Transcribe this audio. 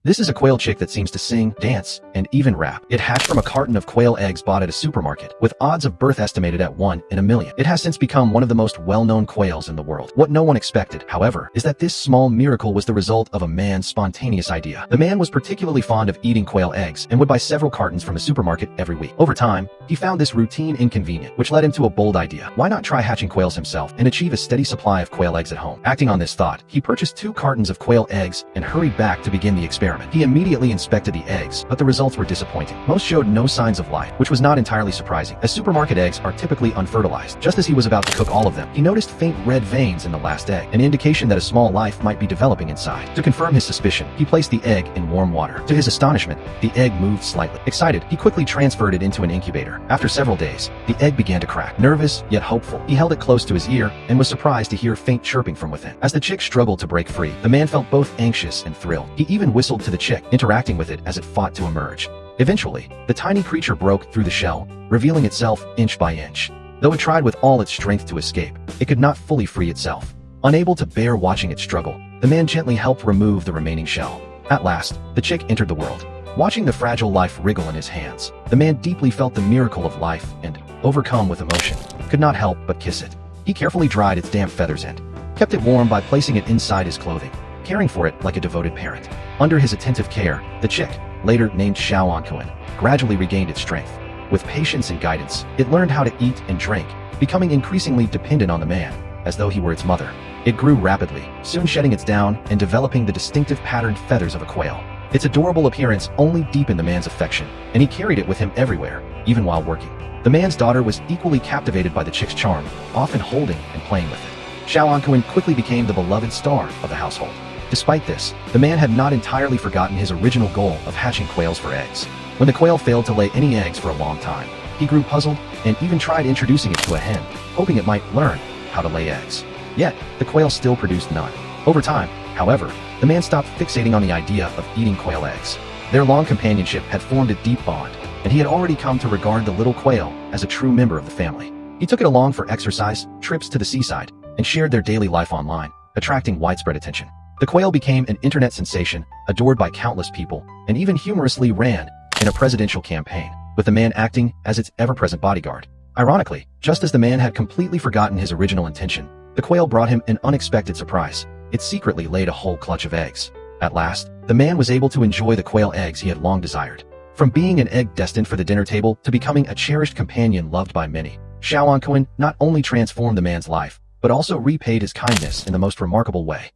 This is a quail chick that seems to sing, dance, and even rap. It hatched from a carton of quail eggs bought at a supermarket, with odds of birth estimated at 1 in a million. It has since become one of the most well-known quails in the world. What no one expected, however, is that this small miracle was the result of a man's spontaneous idea. The man was particularly fond of eating quail eggs and would buy several cartons from the supermarket every week. Over time, he found this routine inconvenient, which led him to a bold idea. Why not try hatching quails himself and achieve a steady supply of quail eggs at home? Acting on this thought, he purchased 2 cartons of quail eggs and hurried back to begin the experiment. He immediately inspected the eggs, but the results were disappointing. Most showed no signs of life, which was not entirely surprising, as supermarket eggs are typically unfertilized. Just as he was about to cook all of them, he noticed faint red veins in the last egg, an indication that a small life might be developing inside. To confirm his suspicion, he placed the egg in warm water. To his astonishment, the egg moved slightly. Excited, he quickly transferred it into an incubator. After several days, the egg began to crack. Nervous, yet hopeful, he held it close to his ear and was surprised to hear faint chirping from within. As the chick struggled to break free, the man felt both anxious and thrilled. He even whistled to the chick, interacting with it as it fought to emerge. Eventually, the tiny creature broke through the shell, revealing itself inch by inch. Though it tried with all its strength to escape, it could not fully free itself. Unable to bear watching it struggle, the man gently helped remove the remaining shell. At last, the chick entered the world. Watching the fragile life wriggle in his hands, the man deeply felt the miracle of life and, overcome with emotion, could not help but kiss it. He carefully dried its damp feathers and kept it warm by placing it inside his clothing, caring for it like a devoted parent. Under his attentive care, the chick, later named Xiao Ankun, gradually regained its strength. With patience and guidance, it learned how to eat and drink, becoming increasingly dependent on the man, as though he were its mother. It grew rapidly, soon shedding its down and developing the distinctive patterned feathers of a quail. Its adorable appearance only deepened the man's affection, and he carried it with him everywhere, even while working. The man's daughter was equally captivated by the chick's charm, often holding and playing with it. Xiao Ankun quickly became the beloved star of the household. Despite this, the man had not entirely forgotten his original goal of hatching quails for eggs. When the quail failed to lay any eggs for a long time, he grew puzzled and even tried introducing it to a hen, hoping it might learn how to lay eggs. Yet, the quail still produced none. Over time, however, the man stopped fixating on the idea of eating quail eggs. Their long companionship had formed a deep bond, and he had already come to regard the little quail as a true member of the family. He took it along for exercise, trips to the seaside, and shared their daily life online, attracting widespread attention. The quail became an internet sensation, adored by countless people, and even humorously ran in a presidential campaign, with the man acting as its ever-present bodyguard. Ironically, just as the man had completely forgotten his original intention, the quail brought him an unexpected surprise. It secretly laid a whole clutch of eggs. At last, the man was able to enjoy the quail eggs he had long desired. From being an egg destined for the dinner table to becoming a cherished companion loved by many, Xiao Ankun not only transformed the man's life, but also repaid his kindness in the most remarkable way.